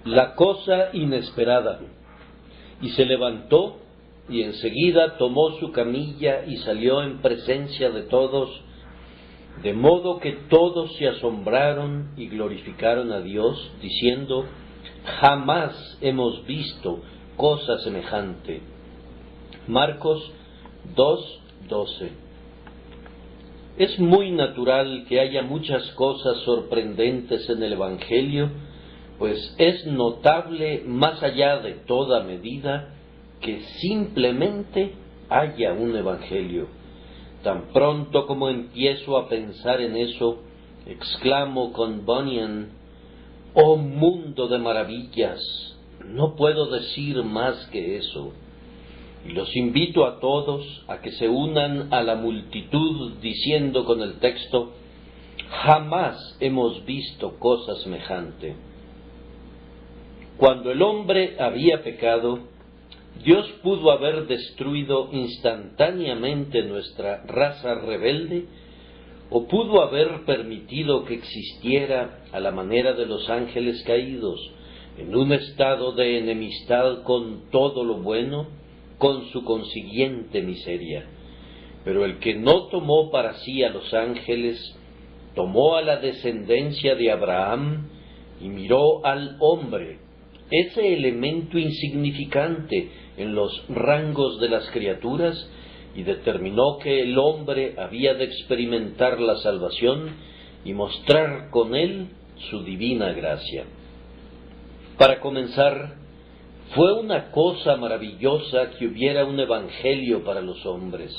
La cosa inesperada. Y se levantó, y enseguida tomó su camilla y salió en presencia de todos, de modo que todos se asombraron y glorificaron a Dios, diciendo: jamás hemos visto cosa semejante. Marcos 2:12. Es muy natural que haya muchas cosas sorprendentes en el Evangelio, pues es notable más allá de toda medida que simplemente haya un Evangelio. Tan pronto como empiezo a pensar en eso, exclamo con Bunyan: ¡oh mundo de maravillas! No puedo decir más que eso. Y los invito a todos a que se unan a la multitud diciendo con el texto: jamás hemos visto cosa semejante. Cuando el hombre había pecado, Dios pudo haber destruido instantáneamente nuestra raza rebelde, o pudo haber permitido que existiera a la manera de los ángeles caídos, en un estado de enemistad con todo lo bueno, con su consiguiente miseria. Pero el que no tomó para sí a los ángeles, tomó a la descendencia de Abraham y miró al hombre, ese elemento insignificante en los rangos de las criaturas, y determinó que el hombre había de experimentar la salvación y mostrar con él su divina gracia. Para comenzar, fue una cosa maravillosa que hubiera un evangelio para los hombres.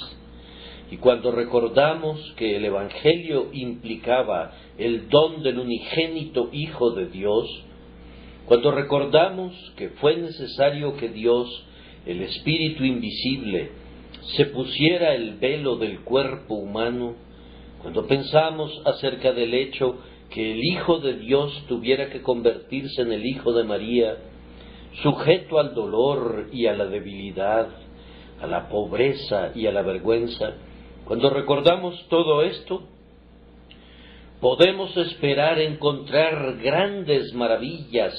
Y cuando recordamos que el evangelio implicaba el don del unigénito Hijo de Dios, cuando recordamos que fue necesario que Dios, el Espíritu invisible, se pusiera el velo del cuerpo humano, cuando pensamos acerca del hecho que el Hijo de Dios tuviera que convertirse en el Hijo de María, sujeto al dolor y a la debilidad, a la pobreza y a la vergüenza, cuando recordamos todo esto, podemos esperar encontrar grandes maravillas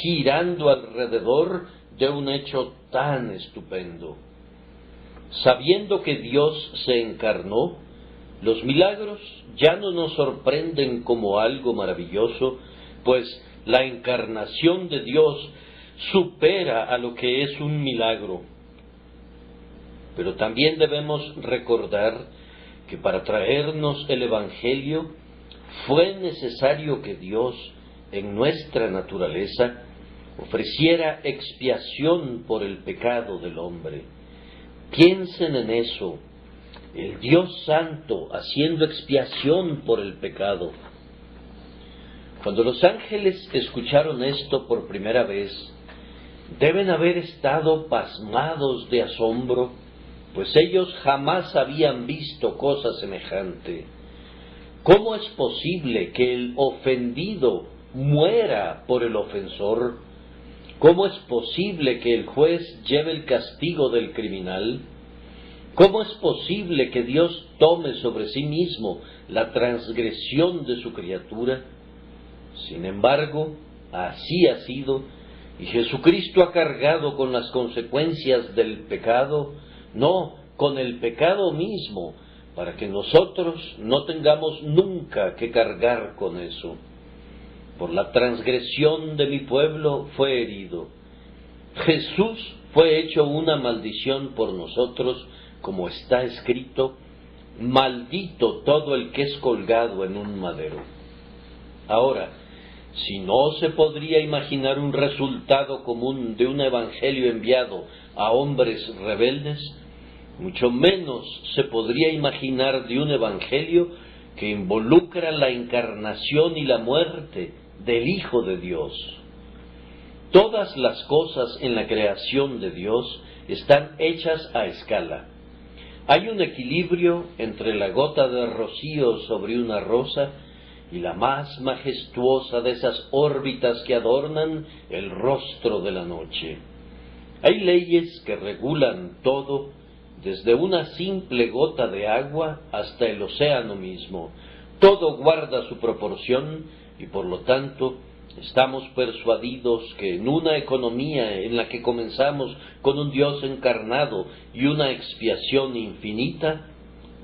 girando alrededor de un hecho tan estupendo. Sabiendo que Dios se encarnó, los milagros ya no nos sorprenden como algo maravilloso, pues la encarnación de Dios supera a lo que es un milagro. Pero también debemos recordar que para traernos el Evangelio fue necesario que Dios, en nuestra naturaleza, ofreciera expiación por el pecado del hombre. Piensen en eso, el Dios Santo haciendo expiación por el pecado. Cuando los ángeles escucharon esto por primera vez, deben haber estado pasmados de asombro, pues ellos jamás habían visto cosa semejante. ¿Cómo es posible que el ofendido muera por el ofensor? ¿Cómo es posible que el juez lleve el castigo del criminal? ¿Cómo es posible que Dios tome sobre sí mismo la transgresión de su criatura? Sin embargo, así ha sido, y Jesucristo ha cargado con las consecuencias del pecado, no, con el pecado mismo, para que nosotros no tengamos nunca que cargar con eso. Por la transgresión de mi pueblo fue herido. Jesús fue hecho una maldición por nosotros, como está escrito: maldito todo el que es colgado en un madero. Ahora, si no se podría imaginar un resultado común de un evangelio enviado a hombres rebeldes, mucho menos se podría imaginar de un evangelio que involucra la encarnación y la muerte del Hijo de Dios. Todas las cosas en la creación de Dios están hechas a escala. Hay un equilibrio entre la gota de rocío sobre una rosa y la más majestuosa de esas órbitas que adornan el rostro de la noche. Hay leyes que regulan todo, desde una simple gota de agua hasta el océano mismo. Todo guarda su proporción y por lo tanto Estamos persuadidos que en una economía en la que comenzamos con un Dios encarnado y una expiación infinita,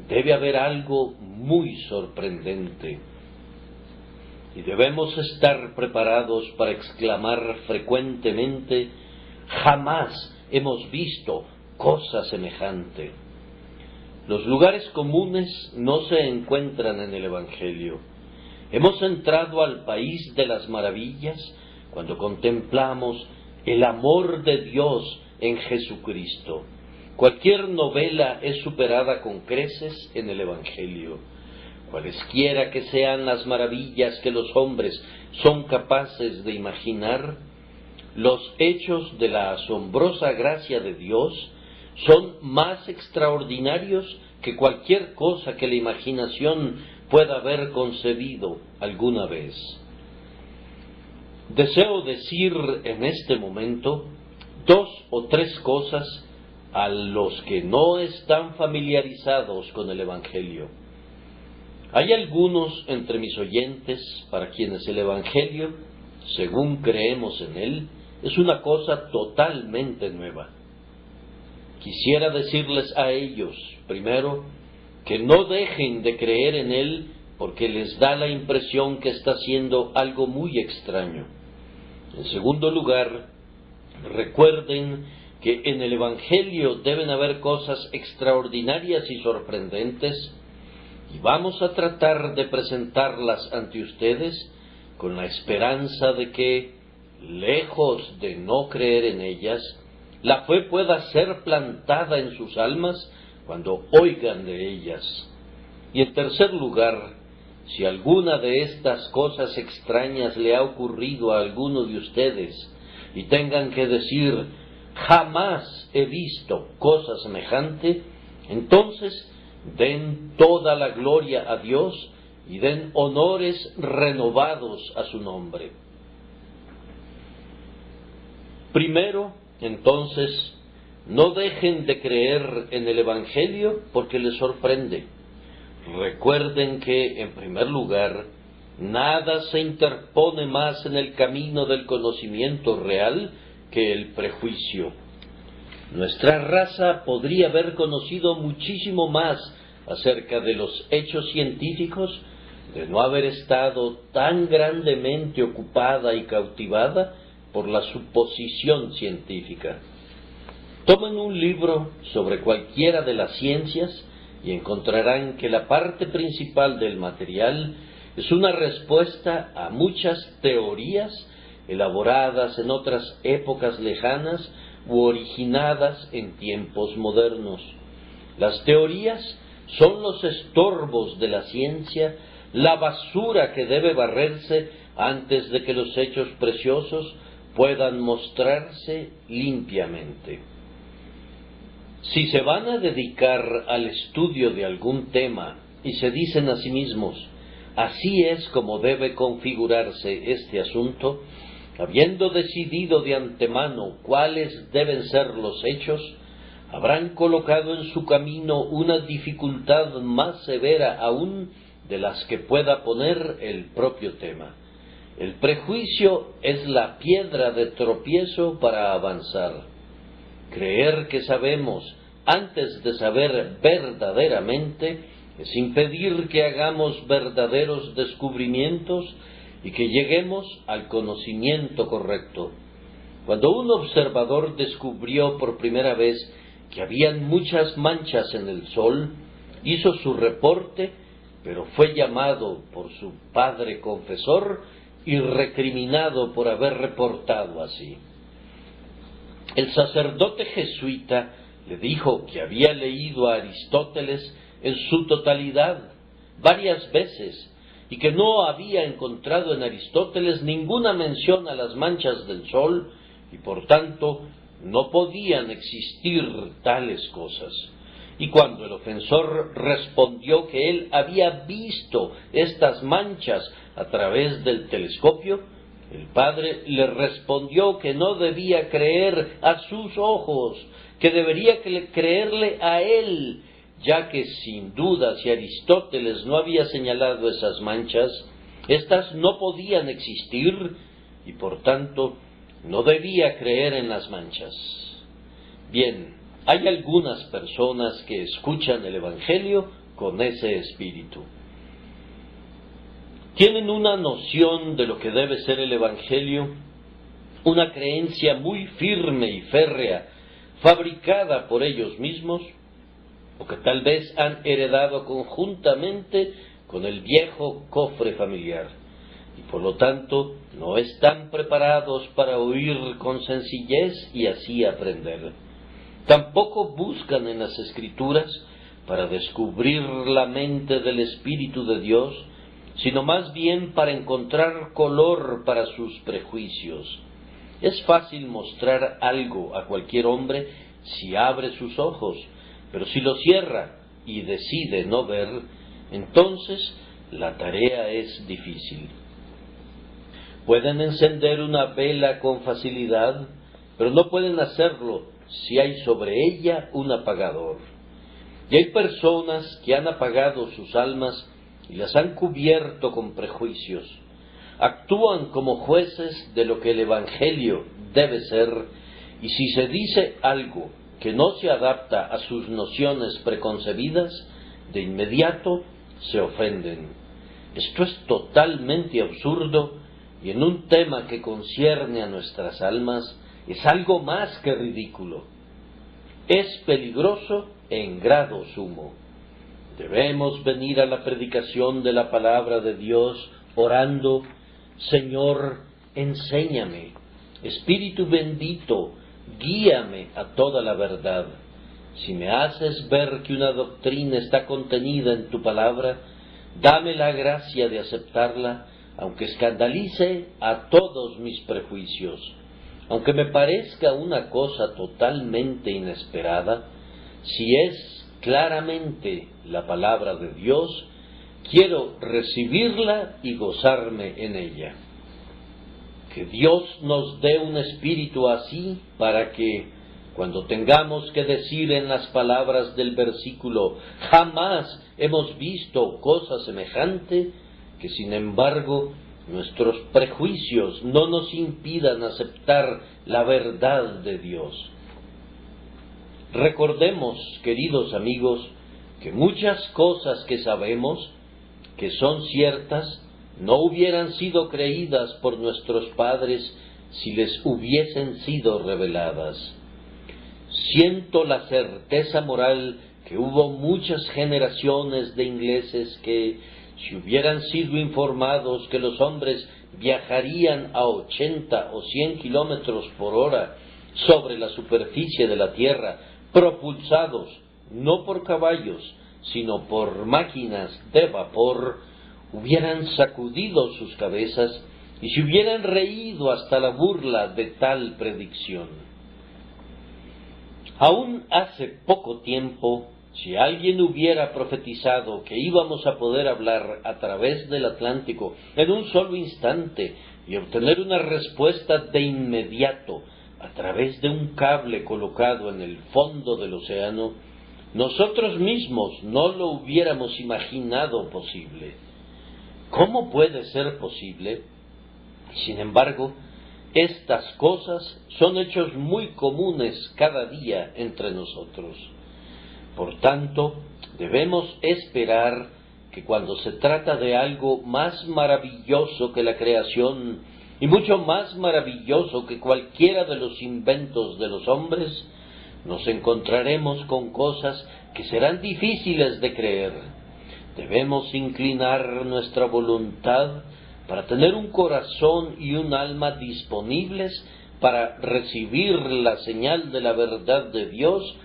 debe haber algo muy sorprendente. Y debemos estar preparados para exclamar frecuentemente: jamás hemos visto cosa semejante. Los lugares comunes no se encuentran en el Evangelio. Hemos entrado al país de las maravillas cuando contemplamos el amor de Dios en Jesucristo. Cualquier novela es superada con creces en el Evangelio. Cualesquiera que sean las maravillas que los hombres son capaces de imaginar, los hechos de la asombrosa gracia de Dios son más extraordinarios que cualquier cosa que la imaginación pueda haber concebido alguna vez. Deseo decir en este momento 2 o 3 cosas a los que no están familiarizados con el Evangelio. Hay algunos entre mis oyentes para quienes el Evangelio, según creemos en él, es una cosa totalmente nueva. Quisiera decirles a ellos, primero, que no dejen de creer en él porque les da la impresión que está haciendo algo muy extraño. En segundo lugar, recuerden que en el Evangelio deben haber cosas extraordinarias y sorprendentes, y vamos a tratar de presentarlas ante ustedes con la esperanza de que, lejos de no creer en ellas, la fe pueda ser plantada en sus almas cuando oigan de ellas. Y en tercer lugar, si alguna de estas cosas extrañas le ha ocurrido a alguno de ustedes y tengan que decir: jamás he visto cosa semejante, entonces den toda la gloria a Dios y den honores renovados a su nombre. Primero, entonces, no dejen de creer en el Evangelio porque les sorprende. Recuerden que, en primer lugar, nada se interpone más en el camino del conocimiento real que el prejuicio. Nuestra raza podría haber conocido muchísimo más acerca de los hechos científicos de no haber estado tan grandemente ocupada y cautivada por la suposición científica. Tomen un libro sobre cualquiera de las ciencias y encontrarán que la parte principal del material es una respuesta a muchas teorías elaboradas en otras épocas lejanas u originadas en tiempos modernos. Las teorías son los estorbos de la ciencia, la basura que debe barrerse antes de que los hechos preciosos puedan mostrarse limpiamente. Si se van a dedicar al estudio de algún tema y se dicen a sí mismos: así es como debe configurarse este asunto, habiendo decidido de antemano cuáles deben ser los hechos, habrán colocado en su camino una dificultad más severa aún de las que pueda poner el propio tema. El prejuicio es la piedra de tropiezo para avanzar. Creer que sabemos antes de saber verdaderamente es impedir que hagamos verdaderos descubrimientos y que lleguemos al conocimiento correcto. Cuando un observador descubrió por primera vez que habían muchas manchas en el sol, hizo su reporte, pero fue llamado por su padre confesor y recriminado por haber reportado así. El sacerdote jesuita le dijo que había leído a Aristóteles en su totalidad varias veces y que no había encontrado en Aristóteles ninguna mención a las manchas del sol y por tanto no podían existir tales cosas. Y cuando el ofensor respondió que él había visto estas manchas a través del telescopio, el padre le respondió que no debía creer a sus ojos, que debería creerle a él, ya que sin duda si Aristóteles no había señalado esas manchas, éstas no podían existir, y por tanto no debía creer en las manchas. Bien, hay algunas personas que escuchan el Evangelio con ese espíritu. Tienen una noción de lo que debe ser el Evangelio, una creencia muy firme y férrea, fabricada por ellos mismos, o que tal vez han heredado conjuntamente con el viejo cofre familiar, y por lo tanto no están preparados para oír con sencillez y así aprender. Tampoco buscan en las Escrituras para descubrir la mente del Espíritu de Dios, sino más bien para encontrar color para sus prejuicios. Es fácil mostrar algo a cualquier hombre si abre sus ojos, pero si lo cierra y decide no ver, entonces la tarea es difícil. Pueden encender una vela con facilidad, pero no pueden hacerlo si hay sobre ella un apagador. Y hay personas que han apagado sus almas y las han cubierto con prejuicios. Actúan como jueces de lo que el Evangelio debe ser, y si se dice algo que no se adapta a sus nociones preconcebidas, de inmediato se ofenden. Esto es totalmente absurdo, y en un tema que concierne a nuestras almas, es algo más que ridículo. Es peligroso en grado sumo. Debemos venir a la predicación de la palabra de Dios orando: Señor, enséñame. Espíritu bendito, guíame a toda la verdad. Si me haces ver que una doctrina está contenida en tu palabra, dame la gracia de aceptarla, aunque escandalice a todos mis prejuicios. Aunque me parezca una cosa totalmente inesperada, si es claramente la palabra de Dios, quiero recibirla y gozarme en ella. Que Dios nos dé un espíritu así para que, cuando tengamos que decir en las palabras del versículo, jamás hemos visto cosa semejante, que sin embargo nuestros prejuicios no nos impidan aceptar la verdad de Dios. Recordemos, queridos amigos, que muchas cosas que sabemos, que son ciertas, no hubieran sido creídas por nuestros padres si les hubiesen sido reveladas. Siento la certeza moral que hubo muchas generaciones de ingleses que, si hubieran sido informados que los hombres viajarían a 80 o 100 kilómetros por hora sobre la superficie de la tierra, propulsados no por caballos, sino por máquinas de vapor, hubieran sacudido sus cabezas y se hubieran reído hasta la burla de tal predicción. Aún hace poco tiempo, si alguien hubiera profetizado que íbamos a poder hablar a través del Atlántico en un solo instante y obtener una respuesta de inmediato a través de un cable colocado en el fondo del océano, nosotros mismos no lo hubiéramos imaginado posible. ¿Cómo puede ser posible? Sin embargo, estas cosas son hechos muy comunes cada día entre nosotros. Por tanto, debemos esperar que cuando se trata de algo más maravilloso que la creación y mucho más maravilloso que cualquiera de los inventos de los hombres, nos encontraremos con cosas que serán difíciles de creer. Debemos inclinar nuestra voluntad para tener un corazón y un alma disponibles para recibir la señal de la verdad de Dios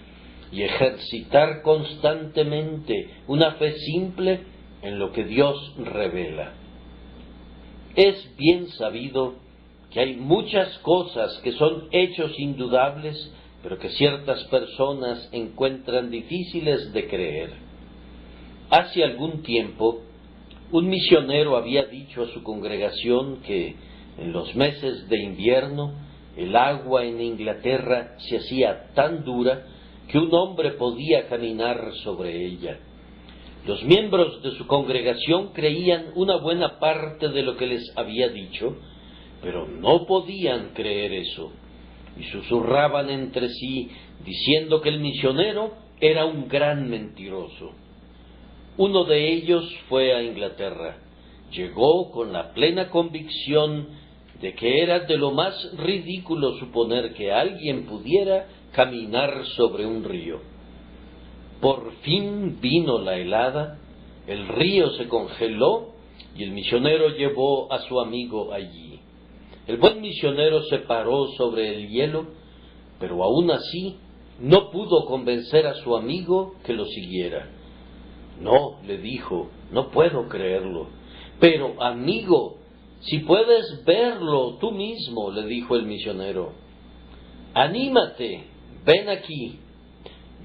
y ejercitar constantemente una fe simple en lo que Dios revela. Es bien sabido que hay muchas cosas que son hechos indudables, pero que ciertas personas encuentran difíciles de creer. Hace algún tiempo, un misionero había dicho a su congregación que en los meses de invierno el agua en Inglaterra se hacía tan dura que un hombre podía caminar sobre ella. Los miembros de su congregación creían una buena parte de lo que les había dicho, pero no podían creer eso, y susurraban entre sí, diciendo que el misionero era un gran mentiroso. Uno de ellos fue a Inglaterra. Llegó con la plena convicción de que era de lo más ridículo suponer que alguien pudiera caminar sobre un río. Por fin vino la helada, el río se congeló y el misionero llevó a su amigo allí. El buen misionero se paró sobre el hielo, pero aún así no pudo convencer a su amigo que lo siguiera. No, le dijo, no puedo creerlo. Pero, amigo, si puedes verlo tú mismo, le dijo el misionero. Anímate, ven aquí.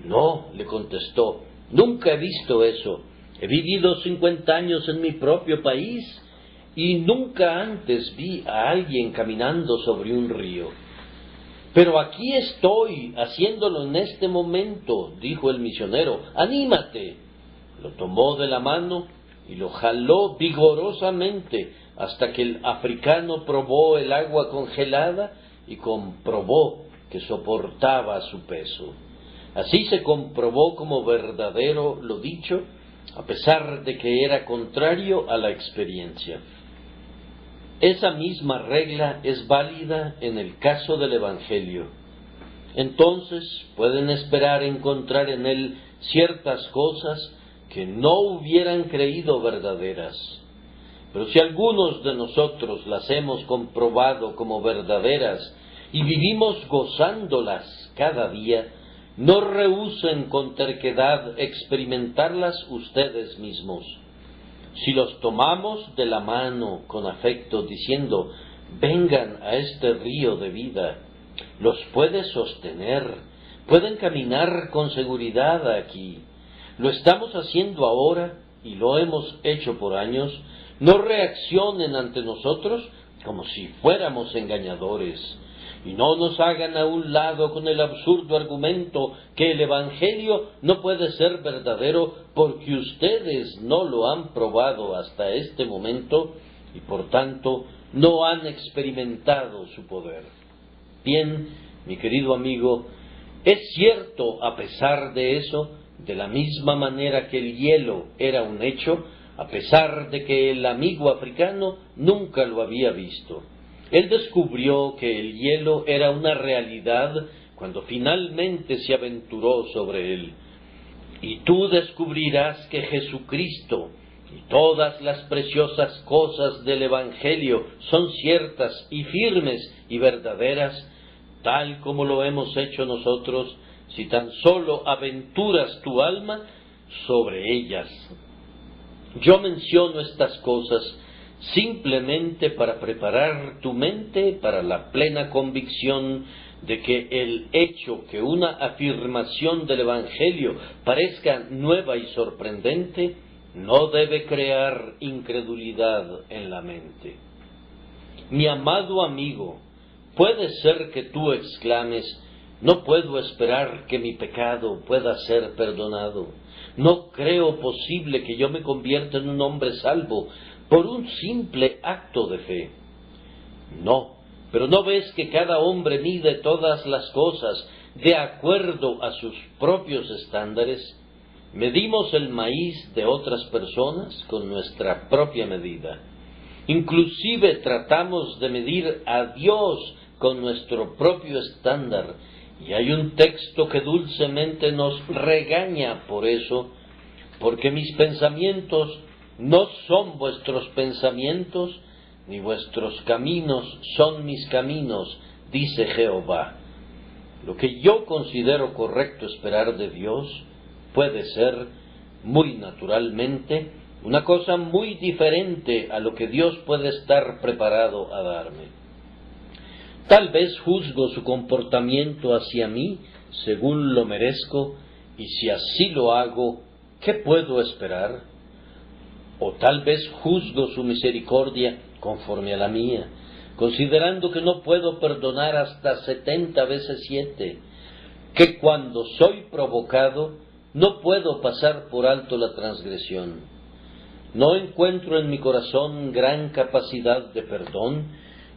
No, le contestó, nunca he visto eso. He vivido 50 años en mi propio país y nunca antes vi a alguien caminando sobre un río. Pero aquí estoy, haciéndolo en este momento, dijo el misionero. Anímate. Lo tomó de la mano y lo jaló vigorosamente hasta que el africano probó el agua congelada y comprobó que soportaba su peso. Así se comprobó como verdadero lo dicho, a pesar de que era contrario a la experiencia. Esa misma regla es válida en el caso del Evangelio. Entonces pueden esperar encontrar en él ciertas cosas que no hubieran creído verdaderas. Pero si algunos de nosotros las hemos comprobado como verdaderas y vivimos gozándolas cada día, no rehúsen con terquedad experimentarlas ustedes mismos. Si los tomamos de la mano con afecto, diciendo, vengan a este río de vida, los puede sostener, pueden caminar con seguridad aquí. Lo estamos haciendo ahora y lo hemos hecho por años. No reaccionen ante nosotros como si fuéramos engañadores. Y no nos hagan a un lado con el absurdo argumento que el Evangelio no puede ser verdadero porque ustedes no lo han probado hasta este momento y por tanto no han experimentado su poder. Bien, mi querido amigo, es cierto a pesar de eso, de la misma manera que el hielo era un hecho, a pesar de que el amigo africano nunca lo había visto. Él descubrió que el hielo era una realidad cuando finalmente se aventuró sobre él. Y tú descubrirás que Jesucristo y todas las preciosas cosas del Evangelio son ciertas y firmes y verdaderas, tal como lo hemos hecho nosotros, si tan solo aventuras tu alma sobre ellas. Yo menciono estas cosas simplemente para preparar tu mente para la plena convicción de que el hecho que una afirmación del Evangelio parezca nueva y sorprendente no debe crear incredulidad en la mente. Mi amado amigo, puede ser que tú exclames, no puedo esperar que mi pecado pueda ser perdonado. No creo posible que yo me convierta en un hombre salvo por un simple acto de fe. No, pero ¿no ves que cada hombre mide todas las cosas de acuerdo a sus propios estándares? Medimos el maíz de otras personas con nuestra propia medida. Inclusive tratamos de medir a Dios con nuestro propio estándar. Y hay un texto que dulcemente nos regaña por eso, porque mis pensamientos no son vuestros pensamientos, ni vuestros caminos son mis caminos, dice Jehová. Lo que yo considero correcto esperar de Dios puede ser, muy naturalmente, una cosa muy diferente a lo que Dios puede estar preparado a darme. Tal vez juzgo su comportamiento hacia mí según lo merezco, y si así lo hago, ¿qué puedo esperar? O tal vez juzgo su misericordia conforme a la mía, considerando que no puedo perdonar hasta 70 veces 7, que cuando soy provocado no puedo pasar por alto la transgresión. No encuentro en mi corazón gran capacidad de perdón,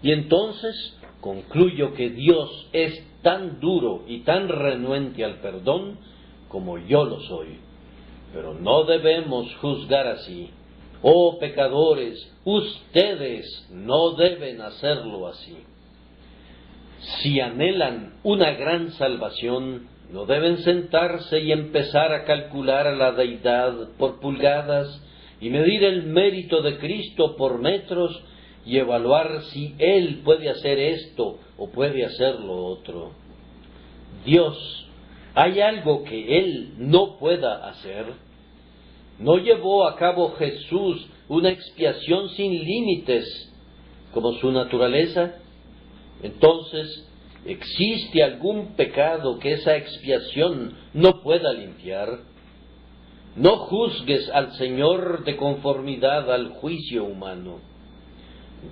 Y entonces concluyo que Dios es tan duro y tan renuente al perdón como yo lo soy. Pero no debemos juzgar así. Oh pecadores, ustedes no deben hacerlo así. Si anhelan una gran salvación, no deben sentarse y empezar a calcular a la deidad por pulgadas y medir el mérito de Cristo por metros y evaluar si Él puede hacer esto o puede hacer lo otro. Dios, ¿hay algo que Él no pueda hacer? ¿No llevó a cabo Jesús una expiación sin límites como su naturaleza? Entonces, ¿existe algún pecado que esa expiación no pueda limpiar? No juzgues al Señor de conformidad al juicio humano.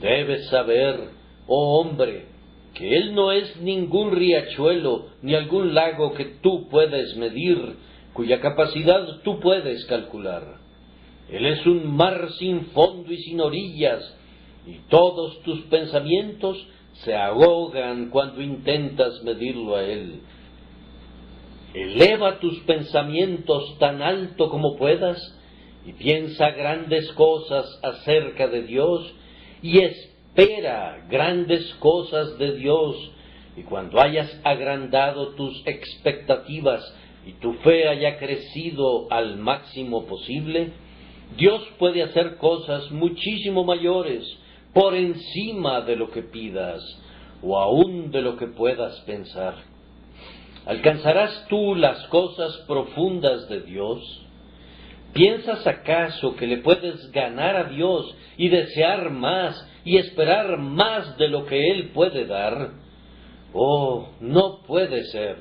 Debes saber, oh hombre, que Él no es ningún riachuelo ni algún lago que tú puedes medir, cuya capacidad tú puedes calcular. Él es un mar sin fondo y sin orillas, y todos tus pensamientos se ahogan cuando intentas medirlo a Él. Eleva tus pensamientos tan alto como puedas y piensa grandes cosas acerca de Dios y espera grandes cosas de Dios. Y cuando hayas agrandado tus expectativas y tu fe haya crecido al máximo posible, Dios puede hacer cosas muchísimo mayores, por encima de lo que pidas, o aún de lo que puedas pensar. ¿Alcanzarás tú las cosas profundas de Dios? ¿Piensas acaso que le puedes ganar a Dios y desear más y esperar más de lo que Él puede dar? Oh, no puede ser.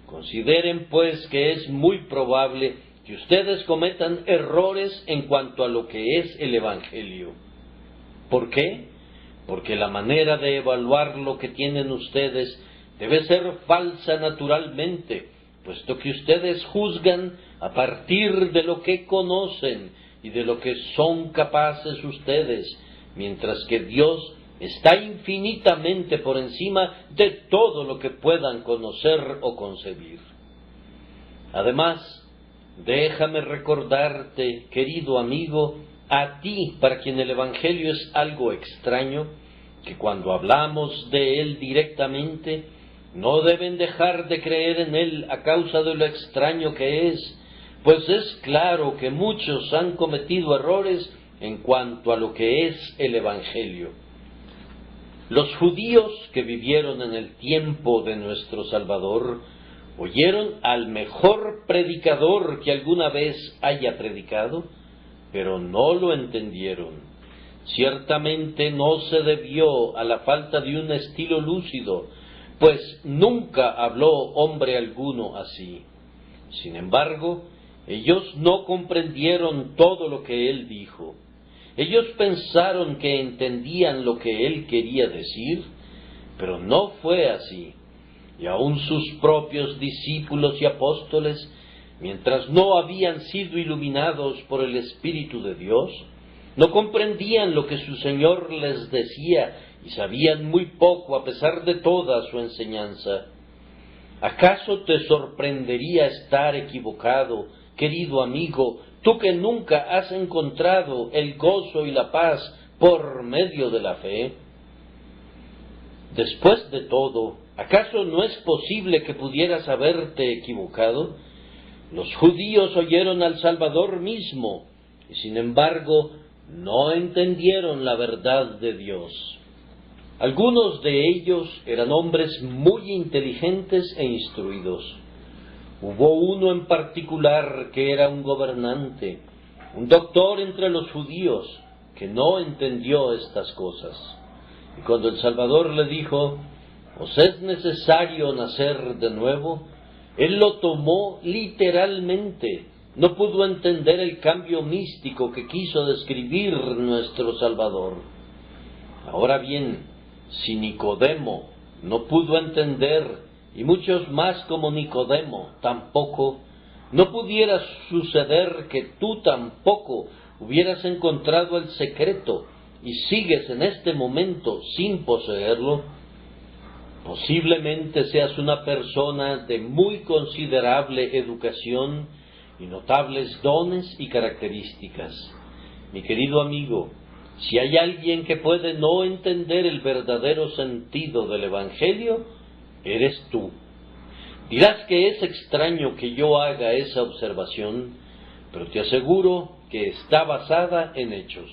Consideren pues que es muy probable que ustedes cometan errores en cuanto a lo que es el Evangelio. ¿Por qué? Porque la manera de evaluar lo que tienen ustedes debe ser falsa naturalmente, puesto que ustedes juzgan a partir de lo que conocen y de lo que son capaces ustedes, mientras que Dios está infinitamente por encima de todo lo que puedan conocer o concebir. Además, déjame recordarte, querido amigo, a ti, para quien el Evangelio es algo extraño, que cuando hablamos de él directamente, no deben dejar de creer en él a causa de lo extraño que es, pues es claro que muchos han cometido errores en cuanto a lo que es el Evangelio. Los judíos que vivieron en el tiempo de nuestro Salvador oyeron al mejor predicador que alguna vez haya predicado, pero no lo entendieron. Ciertamente no se debió a la falta de un estilo lúcido, pues nunca habló hombre alguno así. Sin embargo, ellos no comprendieron todo lo que él dijo. Ellos pensaron que entendían lo que él quería decir, pero no fue así. Y aun sus propios discípulos y apóstoles, mientras no habían sido iluminados por el Espíritu de Dios, no comprendían lo que su Señor les decía y sabían muy poco a pesar de toda su enseñanza. ¿Acaso te sorprendería estar equivocado, querido amigo, tú que nunca has encontrado el gozo y la paz por medio de la fe? Después de todo, ¿acaso no es posible que pudieras haberte equivocado? Los judíos oyeron al Salvador mismo, y sin embargo no entendieron la verdad de Dios. Algunos de ellos eran hombres muy inteligentes e instruidos. Hubo uno en particular que era un gobernante, un doctor entre los judíos, que no entendió estas cosas. Y cuando el Salvador le dijo, ¿os es necesario nacer de nuevo?, él lo tomó literalmente. No pudo entender el cambio místico que quiso describir nuestro Salvador. Ahora bien, si Nicodemo no pudo entender, y muchos más como Nicodemo tampoco, no pudiera suceder que tú tampoco hubieras encontrado el secreto y sigues en este momento sin poseerlo, posiblemente seas una persona de muy considerable educación y notables dones y características. Mi querido amigo, si hay alguien que puede no entender el verdadero sentido del Evangelio, eres tú. Dirás que es extraño que yo haga esa observación, pero te aseguro que está basada en hechos.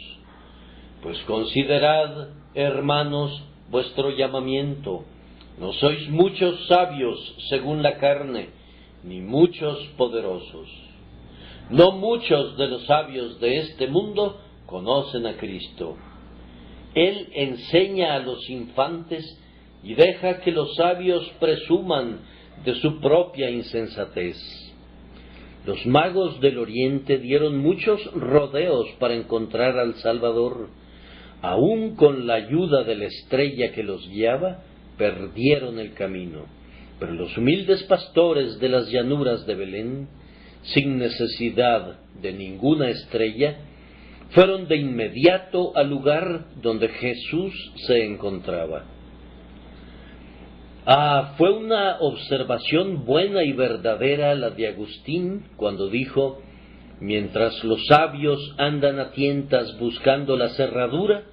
Pues considerad, hermanos, vuestro llamamiento. No sois muchos sabios según la carne, ni muchos poderosos. No muchos de los sabios de este mundo conocen a Cristo. Él enseña a los infantes y deja que los sabios presuman de su propia insensatez. Los magos del Oriente dieron muchos rodeos para encontrar al Salvador. Aún con la ayuda de la estrella que los guiaba, perdieron el camino. Pero los humildes pastores de las llanuras de Belén, sin necesidad de ninguna estrella, fueron de inmediato al lugar donde Jesús se encontraba. Fue una observación buena y verdadera la de Agustín cuando dijo: mientras los sabios andan a tientas buscando la cerradura,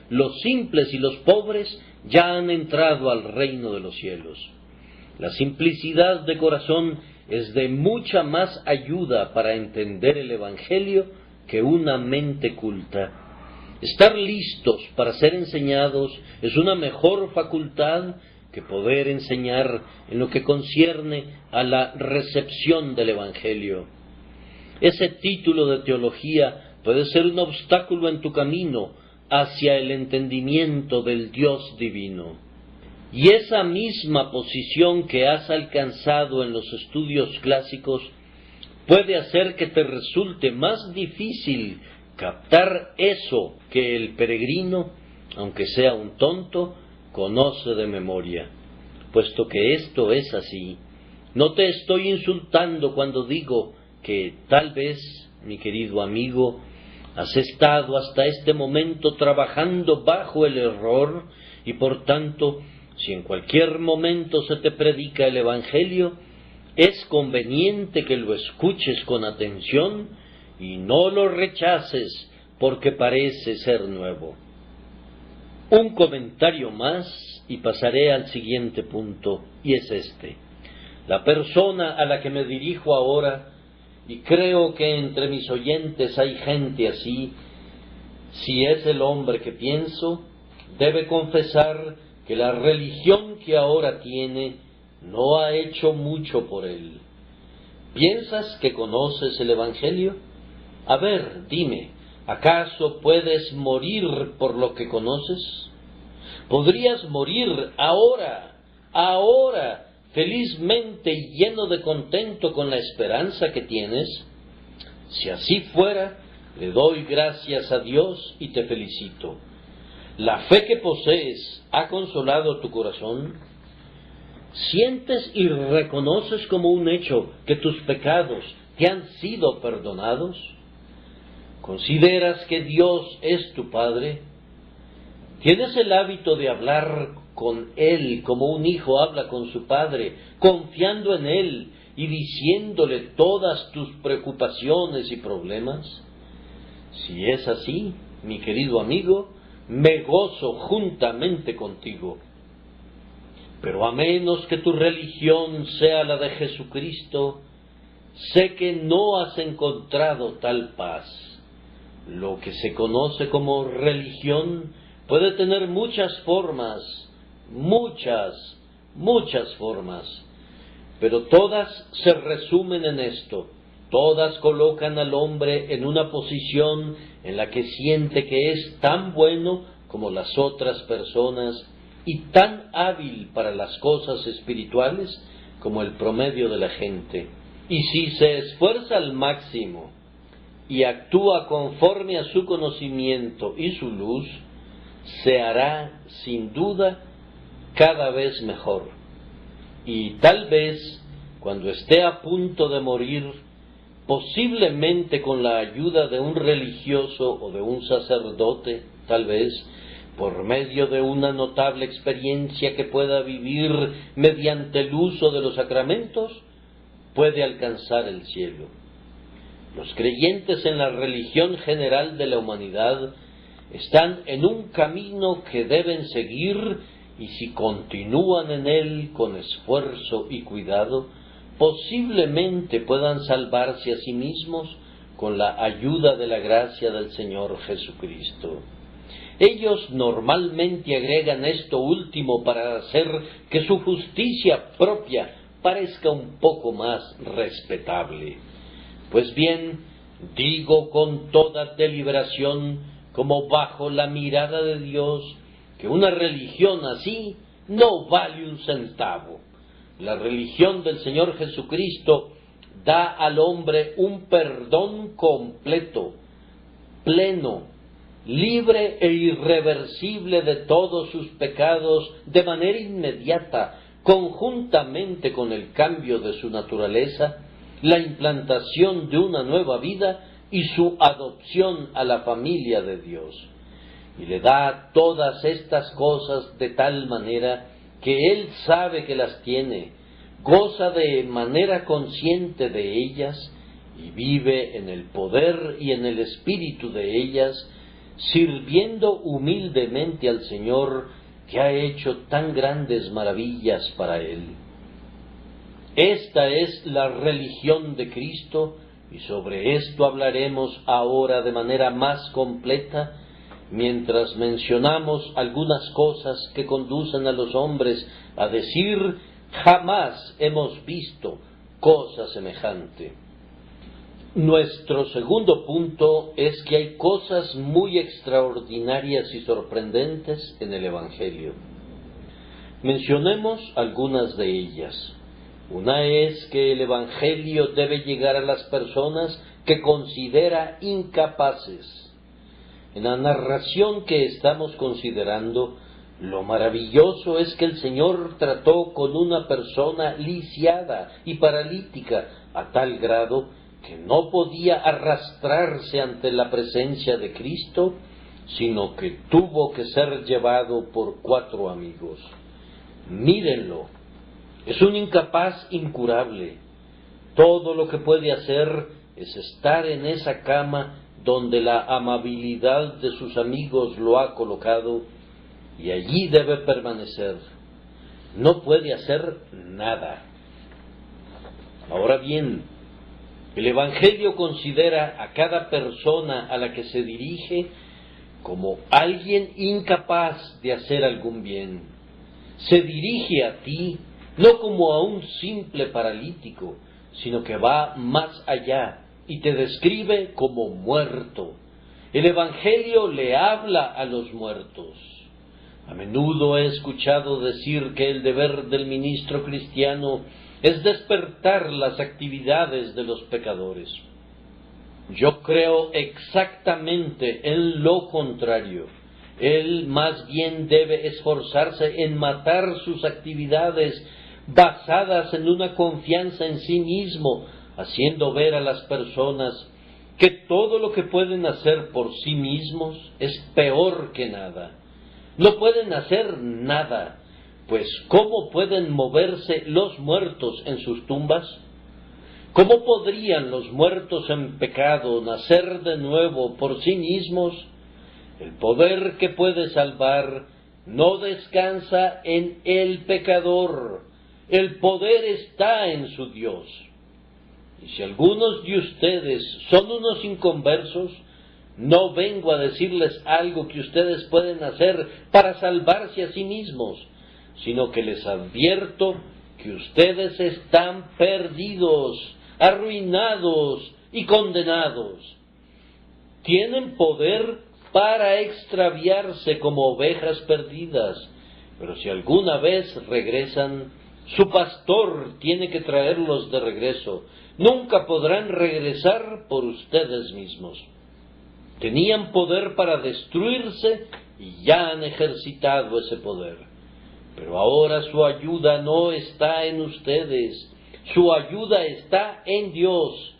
los simples y los pobres ya han entrado al reino de los cielos. La simplicidad de corazón es de mucha más ayuda para entender el Evangelio que una mente culta. Estar listos para ser enseñados es una mejor facultad que poder enseñar en lo que concierne a la recepción del Evangelio. Ese título de teología puede ser un obstáculo en tu camino hacia el entendimiento del Dios divino. Y esa misma posición que has alcanzado en los estudios clásicos puede hacer que te resulte más difícil captar eso que el peregrino, aunque sea un tonto, conoce de memoria. Puesto que esto es así, no te estoy insultando cuando digo que tal vez, mi querido amigo, has estado hasta este momento trabajando bajo el error y por tanto, si en cualquier momento se te predica el Evangelio, es conveniente que lo escuches con atención y no lo rechaces porque parece ser nuevo. Un comentario más y pasaré al siguiente punto, y es este. La persona a la que me dirijo ahora, y creo que entre mis oyentes hay gente así, si es el hombre que pienso, debe confesar que la religión que ahora tiene no ha hecho mucho por él. ¿Piensas que conoces el Evangelio? A ver, dime, ¿acaso puedes morir por lo que conoces? ¿Podrías morir ahora, felizmente y lleno de contento con la esperanza que tienes? Si así fuera, le doy gracias a Dios y te felicito. ¿La fe que posees ha consolado tu corazón? ¿Sientes y reconoces como un hecho que tus pecados te han sido perdonados? ¿Consideras que Dios es tu Padre? ¿Tienes el hábito de hablar con Él como un hijo habla con su padre, confiando en Él y diciéndole todas tus preocupaciones y problemas? Si es así, mi querido amigo, me gozo juntamente contigo. Pero a menos que tu religión sea la de Jesucristo, sé que no has encontrado tal paz. Lo que se conoce como religión puede tener muchas formas, muchas formas, pero todas se resumen en esto. Todas colocan al hombre en una posición en la que siente que es tan bueno como las otras personas y tan hábil para las cosas espirituales como el promedio de la gente. Y si se esfuerza al máximo y actúa conforme a su conocimiento y su luz, se hará sin duda cada vez mejor. Y tal vez, cuando esté a punto de morir, posiblemente con la ayuda de un religioso o de un sacerdote, tal vez, por medio de una notable experiencia que pueda vivir mediante el uso de los sacramentos, puede alcanzar el cielo. Los creyentes en la religión general de la humanidad están en un camino que deben seguir, y si continúan en él con esfuerzo y cuidado, posiblemente puedan salvarse a sí mismos con la ayuda de la gracia del Señor Jesucristo. Ellos normalmente agregan esto último para hacer que su justicia propia parezca un poco más respetable. Pues bien, digo con toda deliberación, como bajo la mirada de Dios, que una religión así no vale un centavo. La religión del Señor Jesucristo da al hombre un perdón completo, pleno, libre e irreversible de todos sus pecados de manera inmediata, conjuntamente con el cambio de su naturaleza, la implantación de una nueva vida y su adopción a la familia de Dios. Y le da todas estas cosas de tal manera que Él sabe que las tiene, goza de manera consciente de ellas y vive en el poder y en el espíritu de ellas, sirviendo humildemente al Señor que ha hecho tan grandes maravillas para Él. Esta es la religión de Cristo, y sobre esto hablaremos ahora de manera más completa, mientras mencionamos algunas cosas que conducen a los hombres a decir: jamás hemos visto cosa semejante. Nuestro segundo punto es que hay cosas muy extraordinarias y sorprendentes en el Evangelio. Mencionemos algunas de ellas. Una es que el Evangelio debe llegar a las personas que considera incapaces. En la narración que estamos considerando, lo maravilloso es que el Señor trató con una persona lisiada y paralítica a tal grado que no podía arrastrarse ante la presencia de Cristo, sino que tuvo que ser llevado por 4 amigos. Mírenlo, es un incapaz incurable. Todo lo que puede hacer es estar en esa cama donde la amabilidad de sus amigos lo ha colocado, y allí debe permanecer. No puede hacer nada. Ahora bien, el Evangelio considera a cada persona a la que se dirige como alguien incapaz de hacer algún bien. Se dirige a ti no como a un simple paralítico, sino que va más allá y te describe como muerto. El Evangelio le habla a los muertos. A menudo he escuchado decir que el deber del ministro cristiano es despertar las actividades de los pecadores. Yo creo exactamente en lo contrario. Él más bien debe esforzarse en matar sus actividades basadas en una confianza en sí mismo, haciendo ver a las personas que todo lo que pueden hacer por sí mismos es peor que nada. No pueden hacer nada, pues ¿cómo pueden moverse los muertos en sus tumbas? ¿Cómo podrían los muertos en pecado nacer de nuevo por sí mismos? El poder que puede salvar no descansa en el pecador. El poder está en su Dios. Y si algunos de ustedes son unos inconversos, no vengo a decirles algo que ustedes pueden hacer para salvarse a sí mismos, sino que les advierto que ustedes están perdidos, arruinados y condenados. Tienen poder para extraviarse como ovejas perdidas, pero si alguna vez regresan, su pastor tiene que traerlos de regreso. Nunca podrán regresar por ustedes mismos. Tenían poder para destruirse y ya han ejercitado ese poder. Pero ahora su ayuda no está en ustedes, su ayuda está en Dios.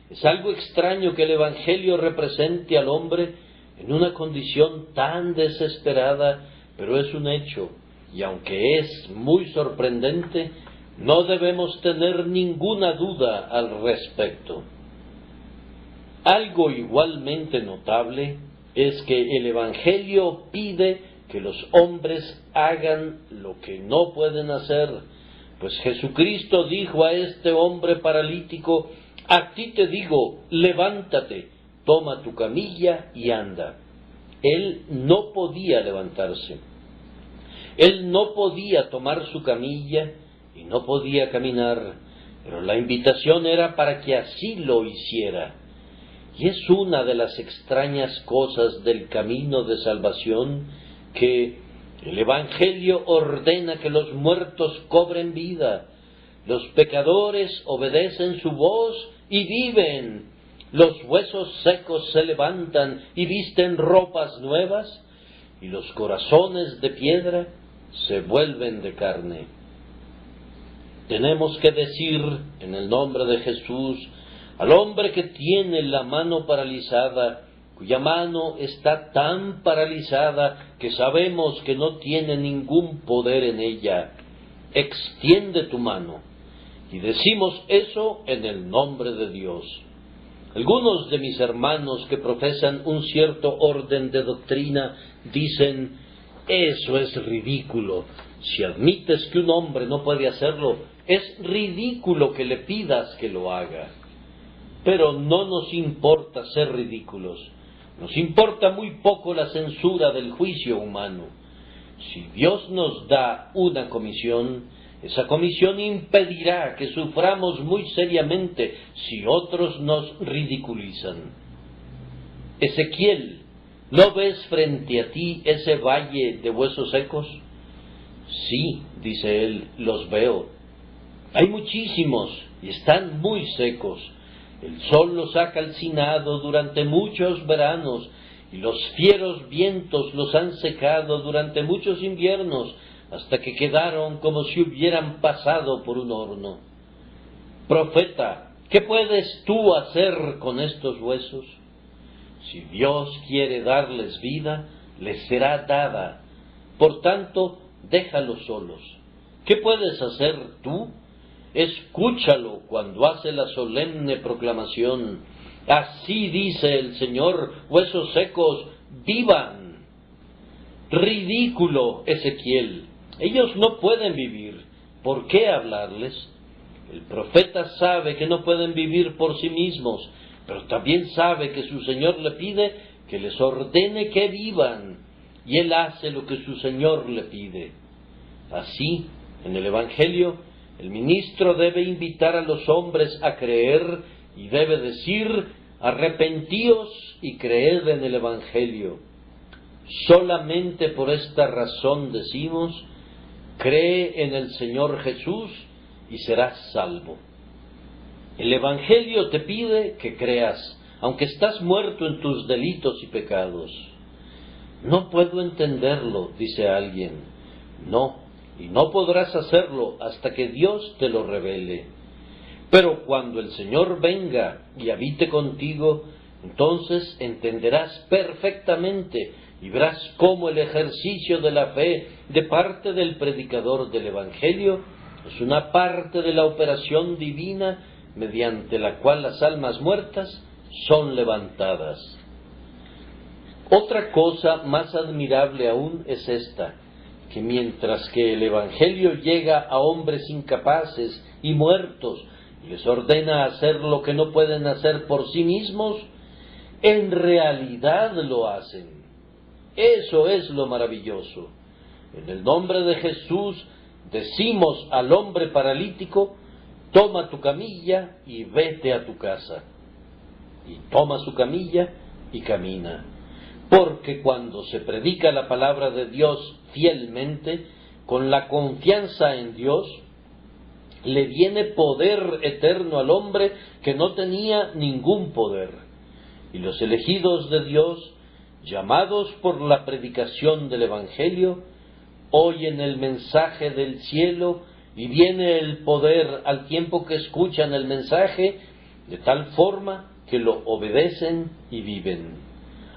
Es algo extraño que el Evangelio represente al hombre en una condición tan desesperada, pero es un hecho, y aunque es muy sorprendente, no debemos tener ninguna duda al respecto. Algo igualmente notable es que el Evangelio pide que los hombres hagan lo que no pueden hacer, pues Jesucristo dijo a este hombre paralítico: a ti te digo, levántate, toma tu camilla y anda. Él no podía levantarse. Él no podía tomar su camilla y no podía caminar, pero la invitación era para que así lo hiciera. Y es una de las extrañas cosas del camino de salvación que el Evangelio ordena que los muertos cobren vida, los pecadores obedecen su voz y viven, los huesos secos se levantan y visten ropas nuevas, y los corazones de piedra se vuelven de carne. Tenemos que decir en el nombre de Jesús al hombre que tiene la mano paralizada, cuya mano está tan paralizada que sabemos que no tiene ningún poder en ella: extiende tu mano. Y decimos eso en el nombre de Dios. Algunos de mis hermanos que profesan un cierto orden de doctrina dicen: eso es ridículo. Si admites que un hombre no puede hacerlo, es ridículo que le pidas que lo haga. Pero no nos importa ser ridículos. Nos importa muy poco la censura del juicio humano. Si Dios nos da una comisión, esa comisión impedirá que suframos muy seriamente si otros nos ridiculizan. Ezequiel, ¿no ves frente a ti ese valle de huesos secos? Sí, dice él, los veo. Hay muchísimos y están muy secos. El sol los ha calcinado durante muchos veranos y los fieros vientos los han secado durante muchos inviernos, hasta que quedaron como si hubieran pasado por un horno. Profeta, ¿qué puedes tú hacer con estos huesos? Si Dios quiere darles vida, les será dada. Por tanto, déjalos solos. ¿Qué puedes hacer tú? Escúchalo cuando hace la solemne proclamación: así dice el Señor, huesos secos, vivan. Ridículo, Ezequiel. Ellos no pueden vivir. ¿Por qué hablarles? El profeta sabe que no pueden vivir por sí mismos, pero también sabe que su Señor le pide que les ordene que vivan, y él hace lo que su Señor le pide. Así, en el Evangelio, el ministro debe invitar a los hombres a creer y debe decir: arrepentíos y creed en el Evangelio. Solamente por esta razón decimos: cree en el Señor Jesús y serás salvo. El Evangelio te pide que creas, aunque estás muerto en tus delitos y pecados. No puedo entenderlo, dice alguien. No, y no podrás hacerlo hasta que Dios te lo revele. Pero cuando el Señor venga y habite contigo, entonces entenderás perfectamente y verás cómo el ejercicio de la fe de parte del predicador del Evangelio es una parte de la operación divina mediante la cual las almas muertas son levantadas. Otra cosa más admirable aún es esta: que mientras que el Evangelio llega a hombres incapaces y muertos y les ordena hacer lo que no pueden hacer por sí mismos, en realidad lo hacen. Eso es lo maravilloso. En el nombre de Jesús decimos al hombre paralítico: toma tu camilla y vete a tu casa. Y toma su camilla y camina. Porque cuando se predica la palabra de Dios fielmente, con la confianza en Dios, le viene poder eterno al hombre que no tenía ningún poder. Y los elegidos de Dios, llamados por la predicación del Evangelio, oyen el mensaje del cielo y viene el poder al tiempo que escuchan el mensaje, de tal forma que lo obedecen y viven.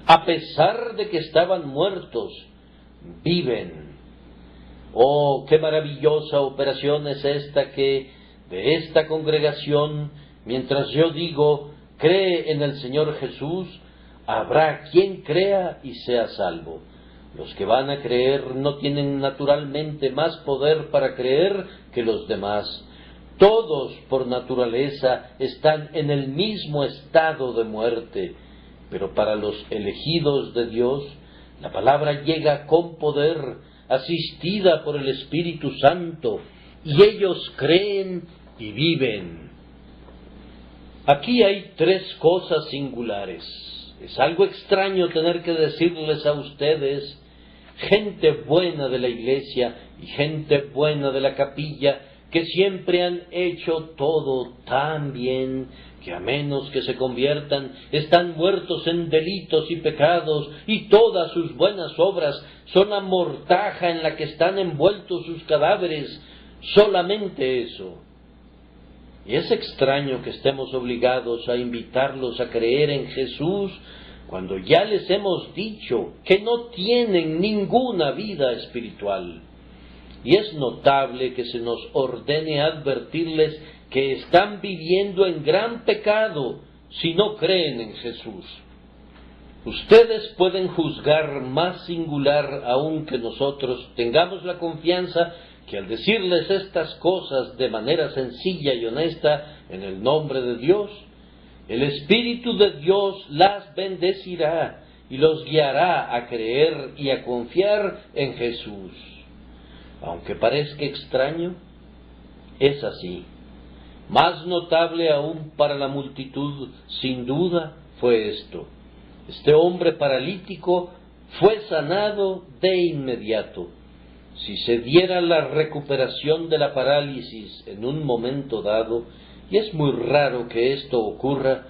a pesar de que estaban muertos, viven. Oh, qué maravillosa operación es esta que de esta congregación, mientras yo digo, cree en el Señor Jesús, habrá quien crea y sea salvo. Los que van a creer no tienen naturalmente más poder para creer que los demás. Todos por naturaleza están en el mismo estado de muerte, pero para los elegidos de Dios, la palabra llega con poder, asistida por el Espíritu Santo, y ellos creen y viven. Aquí hay tres cosas singulares. Es algo extraño tener que decirles a ustedes, gente buena de la iglesia y gente buena de la capilla, que siempre han hecho todo tan bien, que a menos que se conviertan, están muertos en delitos y pecados, y todas sus buenas obras son la mortaja en la que están envueltos sus cadáveres, solamente eso. Y es extraño que estemos obligados a invitarlos a creer en Jesús, cuando ya les hemos dicho que no tienen ninguna vida espiritual. Y es notable que se nos ordene advertirles que están viviendo en gran pecado si no creen en Jesús. Ustedes pueden juzgar más singular aún que nosotros tengamos la confianza que al decirles estas cosas de manera sencilla y honesta en el nombre de Dios, el Espíritu de Dios las bendecirá y los guiará a creer y a confiar en Jesús. Aunque parezca extraño, es así. Más notable aún para la multitud, sin duda, fue esto. Este hombre paralítico fue sanado de inmediato. Si se diera la recuperación de la parálisis en un momento dado, y es muy raro que esto ocurra,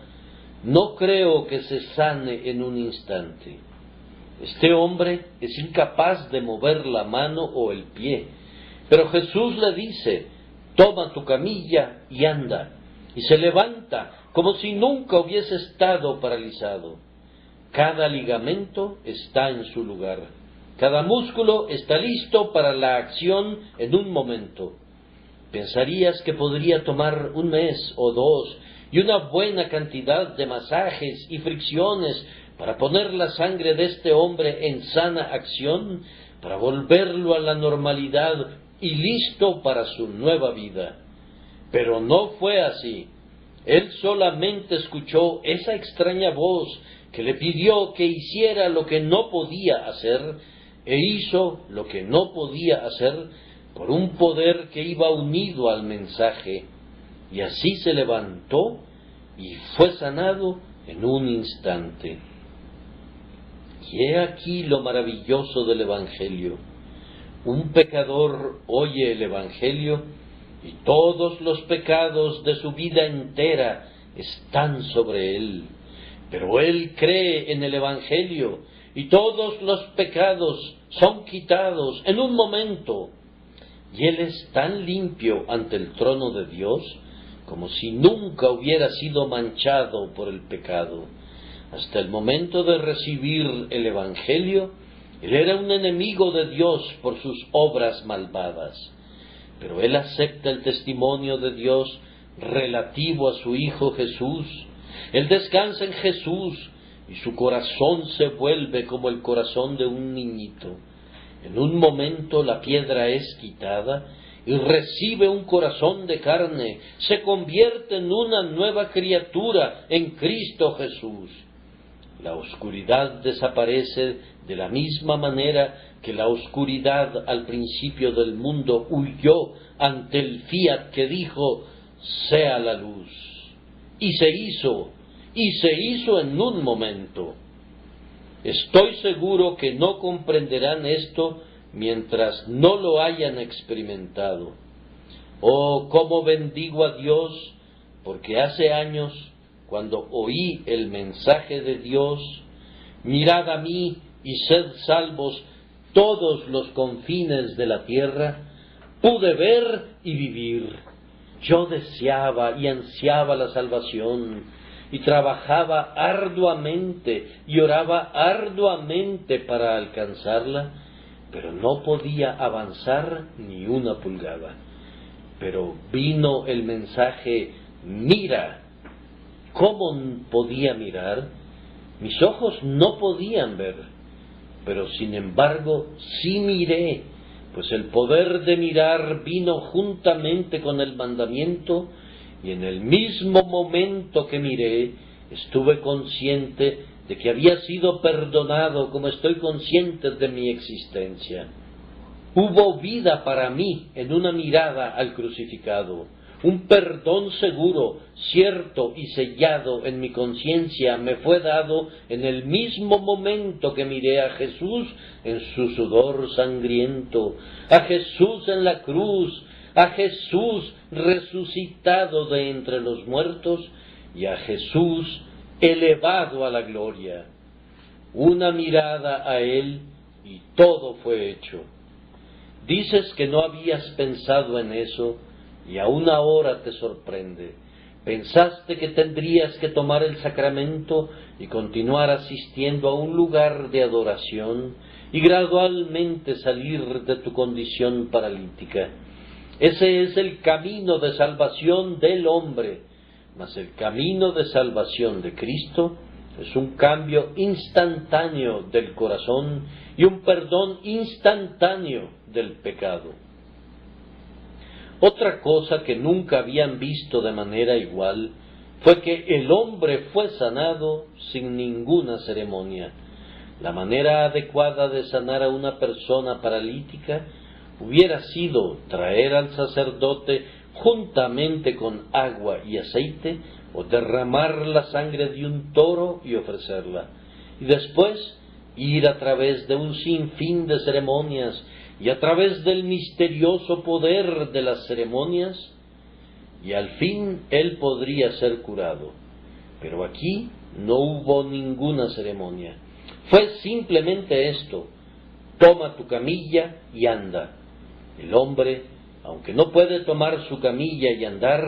no creo que se sane en un instante. Este hombre es incapaz de mover la mano o el pie, pero Jesús le dice, toma tu camilla y anda, y se levanta como si nunca hubiese estado paralizado. Cada ligamento está en su lugar, cada músculo está listo para la acción en un momento. Pensarías que podría tomar un mes o dos y una buena cantidad de masajes y fricciones para poner la sangre de este hombre en sana acción, para volverlo a la normalidad y listo para su nueva vida. Pero no fue así. Él solamente escuchó esa extraña voz que le pidió que hiciera lo que no podía hacer, e hizo lo que no podía hacer por un poder que iba unido al mensaje, y así se levantó y fue sanado en un instante. Y he aquí lo maravilloso del Evangelio. Un pecador oye el Evangelio y todos los pecados de su vida entera están sobre él. Pero él cree en el Evangelio y todos los pecados son quitados en un momento. Y él es tan limpio ante el trono de Dios como si nunca hubiera sido manchado por el pecado. Hasta el momento de recibir el Evangelio, él era un enemigo de Dios por sus obras malvadas. Pero él acepta el testimonio de Dios relativo a su Hijo Jesús. Él descansa en Jesús y su corazón se vuelve como el corazón de un niñito. En un momento la piedra es quitada y recibe un corazón de carne, se convierte en una nueva criatura en Cristo Jesús. La oscuridad desaparece de la misma manera que la oscuridad al principio del mundo huyó ante el fiat que dijo, sea la luz. Y se hizo en un momento. Estoy seguro que no comprenderán esto mientras no lo hayan experimentado. Oh, cómo bendigo a Dios, porque hace años, cuando oí el mensaje de Dios, mirad a mí y sed salvos todos los confines de la tierra, pude ver y vivir. Yo deseaba y ansiaba la salvación, y trabajaba arduamente y oraba arduamente para alcanzarla, pero no podía avanzar ni una pulgada. Pero vino el mensaje: mira. ¿Cómo podía mirar? Mis ojos no podían ver, pero sin embargo sí miré, pues el poder de mirar vino juntamente con el mandamiento, y en el mismo momento que miré, estuve consciente de que había sido perdonado, como estoy consciente de mi existencia. Hubo vida para mí en una mirada al crucificado. Un perdón seguro, cierto y sellado en mi conciencia me fue dado en el mismo momento que miré a Jesús en su sudor sangriento, a Jesús en la cruz, a Jesús resucitado de entre los muertos y a Jesús elevado a la gloria. Una mirada a Él y todo fue hecho. Dices que no habías pensado en eso, y aún ahora te sorprende. Pensaste que tendrías que tomar el sacramento y continuar asistiendo a un lugar de adoración y gradualmente salir de tu condición paralítica. Ese es el camino de salvación del hombre, mas el camino de salvación de Cristo es un cambio instantáneo del corazón y un perdón instantáneo del pecado. Otra cosa que nunca habían visto de manera igual fue que el hombre fue sanado sin ninguna ceremonia. La manera adecuada de sanar a una persona paralítica hubiera sido traer al sacerdote juntamente con agua y aceite, o derramar la sangre de un toro y ofrecerla, y después ir a través de un sinfín de ceremonias y a través del misterioso poder de las ceremonias, y al fin él podría ser curado. Pero aquí no hubo ninguna ceremonia. Fue simplemente esto: toma tu camilla y anda. El hombre, aunque no puede tomar su camilla y andar,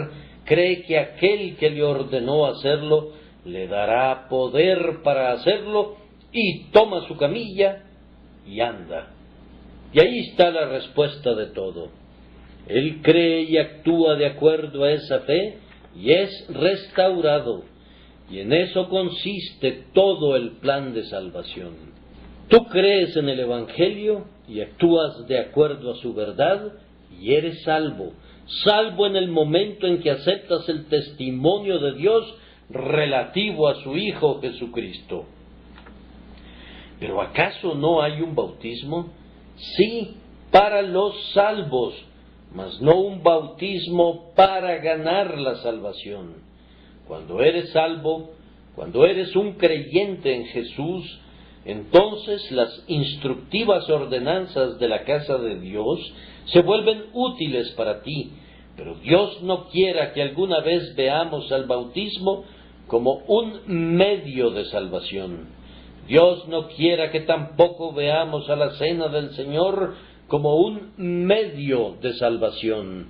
cree que aquel que le ordenó hacerlo le dará poder para hacerlo, y toma su camilla y anda. Y ahí está la respuesta de todo. Él cree y actúa de acuerdo a esa fe y es restaurado. Y en eso consiste todo el plan de salvación. Tú crees en el Evangelio y actúas de acuerdo a su verdad y eres salvo. Salvo en el momento en que aceptas el testimonio de Dios relativo a su Hijo Jesucristo. ¿Pero acaso no hay un bautismo? Sí, para los salvos, mas no un bautismo para ganar la salvación. Cuando eres salvo, cuando eres un creyente en Jesús, entonces las instructivas ordenanzas de la casa de Dios se vuelven útiles para ti, pero Dios no quiera que alguna vez veamos al bautismo como un medio de salvación. Dios no quiera que tampoco veamos a la cena del Señor como un medio de salvación,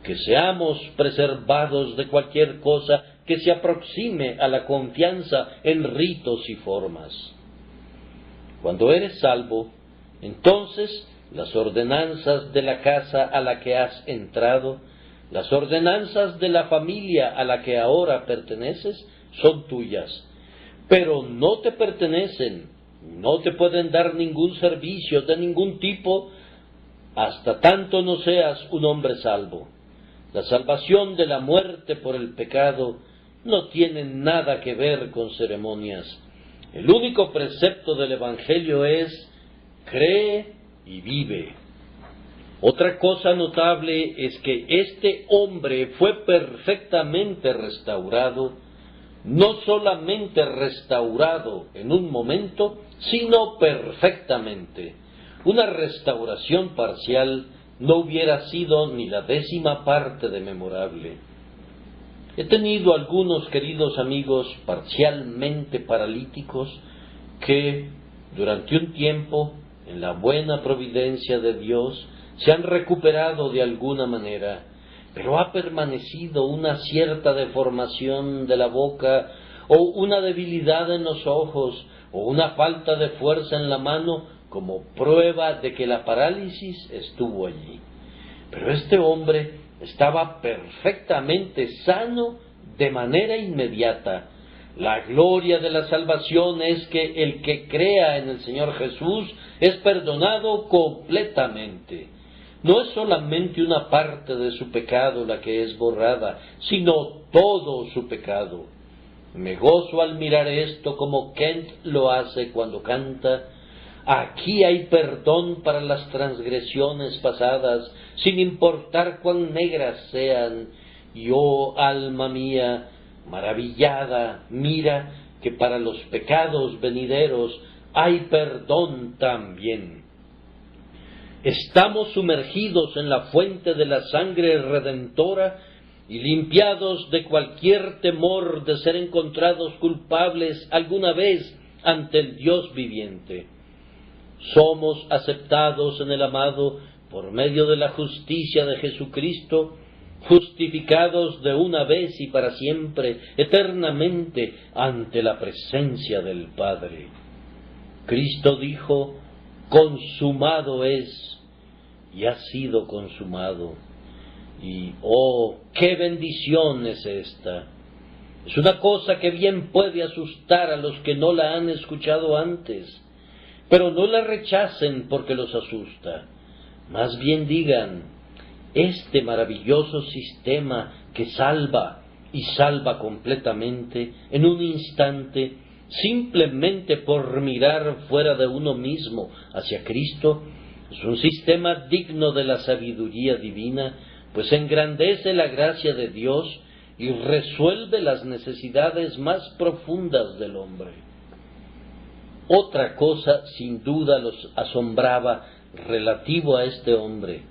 que seamos preservados de cualquier cosa que se aproxime a la confianza en ritos y formas. Cuando eres salvo, entonces las ordenanzas de la casa a la que has entrado, las ordenanzas de la familia a la que ahora perteneces, son tuyas. Pero no te pertenecen, no te pueden dar ningún servicio de ningún tipo hasta tanto no seas un hombre salvo. La salvación de la muerte por el pecado no tiene nada que ver con ceremonias. El único precepto del Evangelio es: cree y vive. Otra cosa notable es que este hombre fue perfectamente restaurado, no solamente restaurado en un momento, sino perfectamente. Una restauración parcial no hubiera sido ni la 10ª parte de memorable. He tenido algunos queridos amigos parcialmente paralíticos que, durante un tiempo, en la buena providencia de Dios, se han recuperado de alguna manera, pero ha permanecido una cierta deformación de la boca, o una debilidad en los ojos, o una falta de fuerza en la mano, como prueba de que la parálisis estuvo allí. Pero este hombre estaba perfectamente sano de manera inmediata. La gloria de la salvación es que el que crea en el Señor Jesús es perdonado completamente. No es solamente una parte de su pecado la que es borrada, sino todo su pecado. Me gozo al mirar esto como Kent lo hace cuando canta: aquí hay perdón para las transgresiones pasadas, sin importar cuán negras sean. Y oh alma mía, maravillada, mira que para los pecados venideros hay perdón también. Estamos sumergidos en la fuente de la sangre redentora y limpiados de cualquier temor de ser encontrados culpables alguna vez ante el Dios viviente. Somos aceptados en el amado por medio de la justicia de Jesucristo, justificados de una vez y para siempre, eternamente, ante la presencia del Padre. Cristo dijo: consumado es, y ha sido consumado. Y ¡oh, qué bendición es esta! Es una cosa que bien puede asustar a los que no la han escuchado antes, pero no la rechacen porque los asusta. Más bien digan: este maravilloso sistema que salva, y salva completamente, en un instante, simplemente por mirar fuera de uno mismo hacia Cristo, es un sistema digno de la sabiduría divina, pues engrandece la gracia de Dios y resuelve las necesidades más profundas del hombre. Otra cosa sin duda los asombraba relativo a este hombre,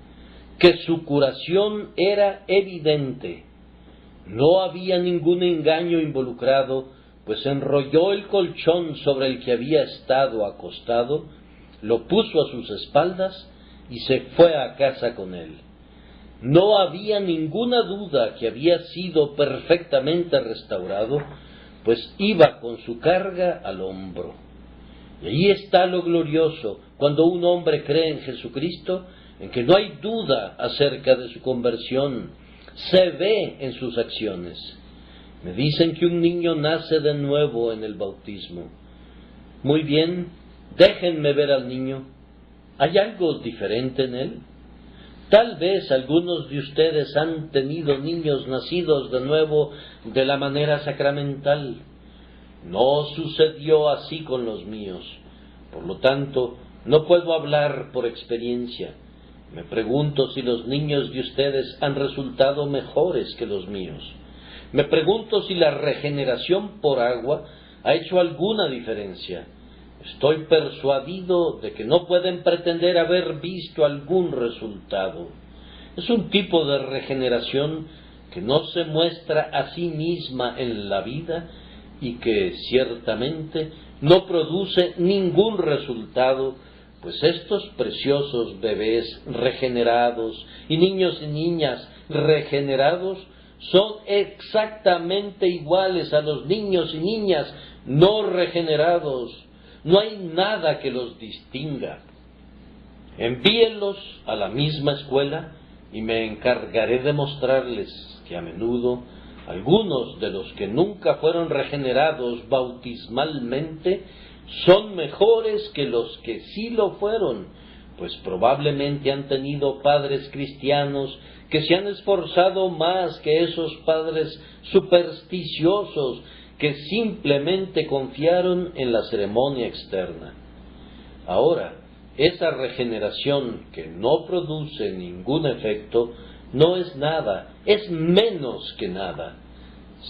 que su curación era evidente. No había ningún engaño involucrado, pues enrolló el colchón sobre el que había estado acostado, lo puso a sus espaldas y se fue a casa con él. No había ninguna duda que había sido perfectamente restaurado, pues iba con su carga al hombro. Y ahí está lo glorioso, cuando un hombre cree en Jesucristo, en que no hay duda acerca de su conversión, se ve en sus acciones. Me dicen que un niño nace de nuevo en el bautismo. Muy bien, déjenme ver al niño. ¿Hay algo diferente en él? Tal vez algunos de ustedes han tenido niños nacidos de nuevo de la manera sacramental. No sucedió así con los míos. Por lo tanto, no puedo hablar por experiencia. Me pregunto si los niños de ustedes han resultado mejores que los míos. Me pregunto si la regeneración por agua ha hecho alguna diferencia. Estoy persuadido de que no pueden pretender haber visto algún resultado. Es un tipo de regeneración que no se muestra a sí misma en la vida y que ciertamente no produce ningún resultado, pues estos preciosos bebés regenerados y niños y niñas regenerados son exactamente iguales a los niños y niñas no regenerados. No hay nada que los distinga. Envíenlos a la misma escuela y me encargaré de mostrarles que a menudo algunos de los que nunca fueron regenerados bautismalmente son mejores que los que sí lo fueron, pues probablemente han tenido padres cristianos que se han esforzado más que esos padres supersticiosos que simplemente confiaron en la ceremonia externa. Ahora, esa regeneración que no produce ningún efecto no es nada, es menos que nada.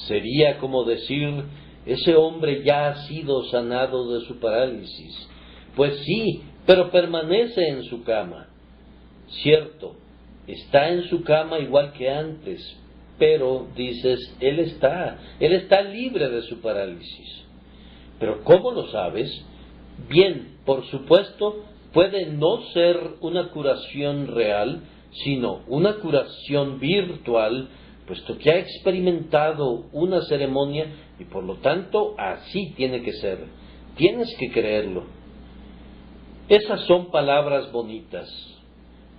Sería como decir: ese hombre ya ha sido sanado de su parálisis. Pues sí, pero permanece en su cama. Cierto, está en su cama igual que antes, pero dices, él está libre de su parálisis. Pero ¿cómo lo sabes? Bien, por supuesto, puede no ser una curación real, sino una curación virtual, puesto que ha experimentado una ceremonia y por lo tanto así tiene que ser. Tienes que creerlo. Esas son palabras bonitas,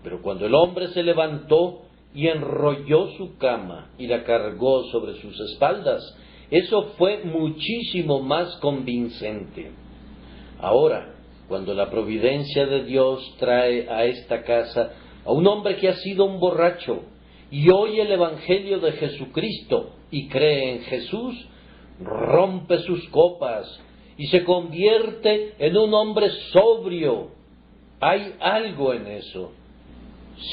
pero cuando el hombre se levantó y enrolló su cama y la cargó sobre sus espaldas, eso fue muchísimo más convincente. Ahora, cuando la providencia de Dios trae a esta casa a un hombre que ha sido un borracho y oye el Evangelio de Jesucristo y cree en Jesús, rompe sus copas y se convierte en un hombre sobrio. Hay algo en eso.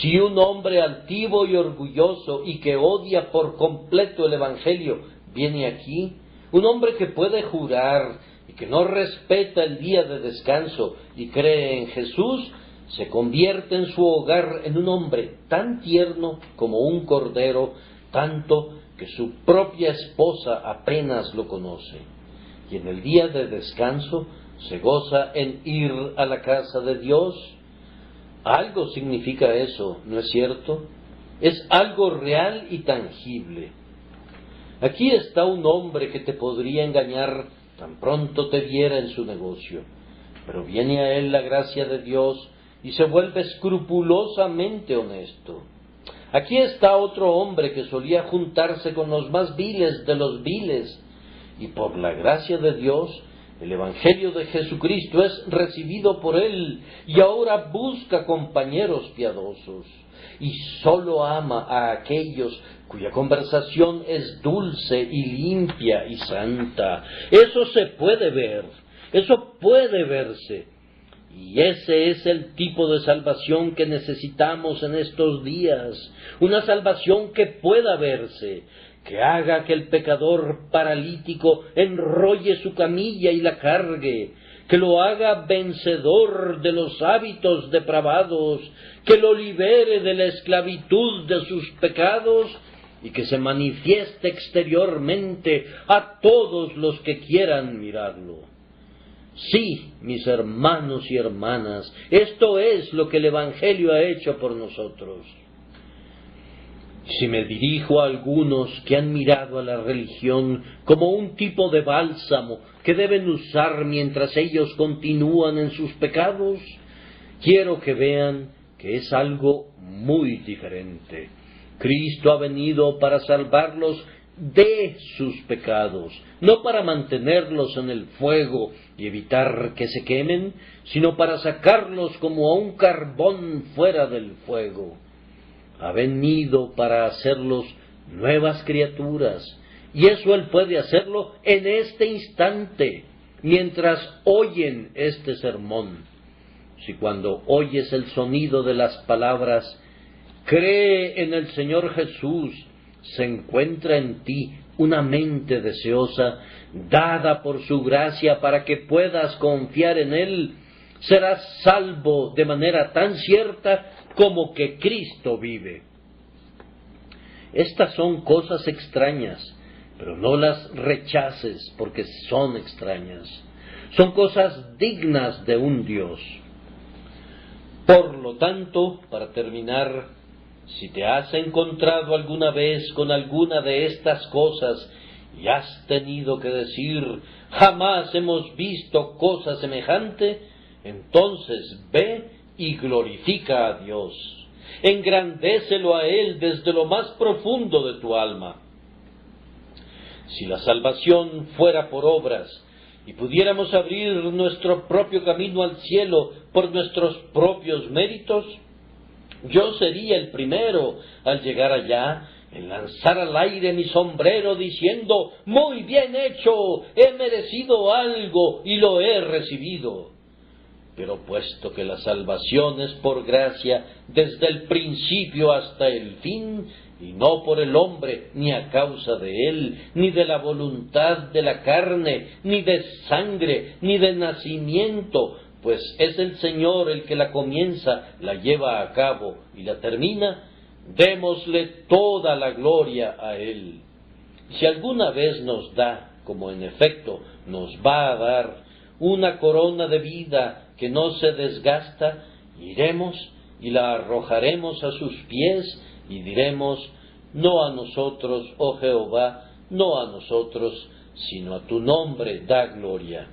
Si un hombre altivo y orgulloso y que odia por completo el Evangelio viene aquí, un hombre que puede jurar y que no respeta el día de descanso y cree en Jesús, se convierte en su hogar en un hombre tan tierno como un cordero, tanto que su propia esposa apenas lo conoce. Y en el día de descanso se goza en ir a la casa de Dios. Algo significa eso, ¿no es cierto? Es algo real y tangible. Aquí está un hombre que te podría engañar tan pronto te viera en su negocio, pero viene a él la gracia de Dios y se vuelve escrupulosamente honesto. Aquí está otro hombre que solía juntarse con los más viles de los viles, y por la gracia de Dios, el Evangelio de Jesucristo es recibido por él, y ahora busca compañeros piadosos, y sólo ama a aquellos cuya conversación es dulce y limpia y santa. Eso se puede ver, eso puede verse. Y ese es el tipo de salvación que necesitamos en estos días, una salvación que pueda verse, que haga que el pecador paralítico enrolle su camilla y la cargue, que lo haga vencedor de los hábitos depravados, que lo libere de la esclavitud de sus pecados y que se manifieste exteriormente a todos los que quieran mirarlo. Sí, mis hermanos y hermanas, esto es lo que el Evangelio ha hecho por nosotros. Si me dirijo a algunos que han mirado a la religión como un tipo de bálsamo que deben usar mientras ellos continúan en sus pecados, quiero que vean que es algo muy diferente. Cristo ha venido para salvarlos de sus pecados, no para mantenerlos en el fuego y evitar que se quemen, sino para sacarlos como a un carbón fuera del fuego. Ha venido para hacerlos nuevas criaturas, y eso Él puede hacerlo en este instante, mientras oyen este sermón. Si cuando oyes el sonido de las palabras, cree en el Señor Jesús, se encuentra en ti una mente deseosa, dada por su gracia para que puedas confiar en Él, serás salvo de manera tan cierta como que Cristo vive. Estas son cosas extrañas, pero no las rechaces porque son extrañas. Son cosas dignas de un Dios. Por lo tanto, para terminar, si te has encontrado alguna vez con alguna de estas cosas y has tenido que decir, jamás hemos visto cosa semejante, entonces ve y glorifica a Dios. Engrandécelo a Él desde lo más profundo de tu alma. Si la salvación fuera por obras y pudiéramos abrir nuestro propio camino al cielo por nuestros propios méritos, yo sería el primero al llegar allá en lanzar al aire mi sombrero diciendo, muy bien hecho, he merecido algo y lo he recibido. Pero puesto que la salvación es por gracia desde el principio hasta el fin, y no por el hombre, ni a causa de él, ni de la voluntad de la carne, ni de sangre, ni de nacimiento, pues es el Señor el que la comienza, la lleva a cabo y la termina, démosle toda la gloria a Él. Si alguna vez nos da, como en efecto nos va a dar, una corona de vida que no se desgasta, iremos y la arrojaremos a sus pies y diremos, no a nosotros, oh Jehová, no a nosotros, sino a tu nombre da gloria.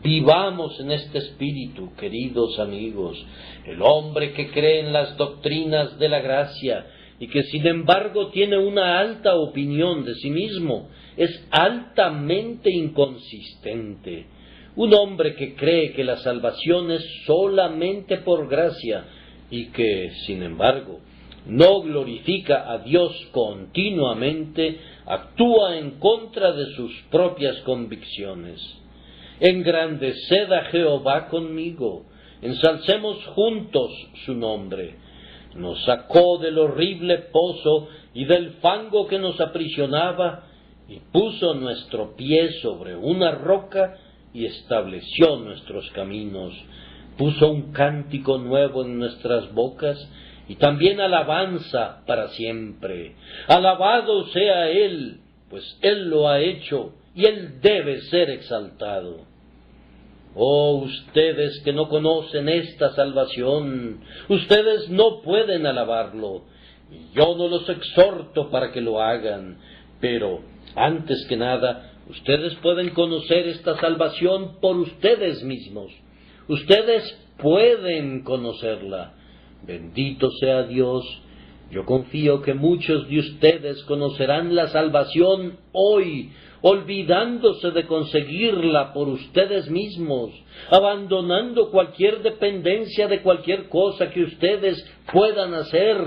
Vivamos en este espíritu, queridos amigos. El hombre que cree en las doctrinas de la gracia y que sin embargo tiene una alta opinión de sí mismo, es altamente inconsistente. Un hombre que cree que la salvación es solamente por gracia y que, sin embargo, no glorifica a Dios continuamente, actúa en contra de sus propias convicciones. Engrandeced a Jehová conmigo, ensalcemos juntos su nombre. Nos sacó del horrible pozo y del fango que nos aprisionaba, y puso nuestro pie sobre una roca y estableció nuestros caminos. Puso un cántico nuevo en nuestras bocas y también alabanza para siempre. Alabado sea Él, pues Él lo ha hecho y Él debe ser exaltado. Oh, ustedes que no conocen esta salvación, ustedes no pueden alabarlo. Y yo no los exhorto para que lo hagan, pero antes que nada, ustedes pueden conocer esta salvación por ustedes mismos. Ustedes pueden conocerla. Bendito sea Dios. Yo confío que muchos de ustedes conocerán la salvación hoy, olvidándose de conseguirla por ustedes mismos, abandonando cualquier dependencia de cualquier cosa que ustedes puedan hacer,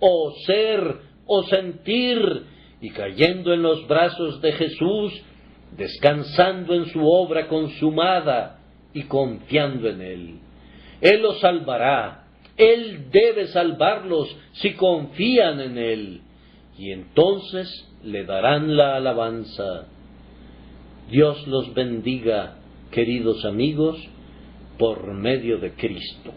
o ser, o sentir, y cayendo en los brazos de Jesús, descansando en su obra consumada y confiando en Él. Él los salvará. Él debe salvarlos si confían en Él, y entonces le darán la alabanza. Dios los bendiga, queridos amigos, por medio de Cristo.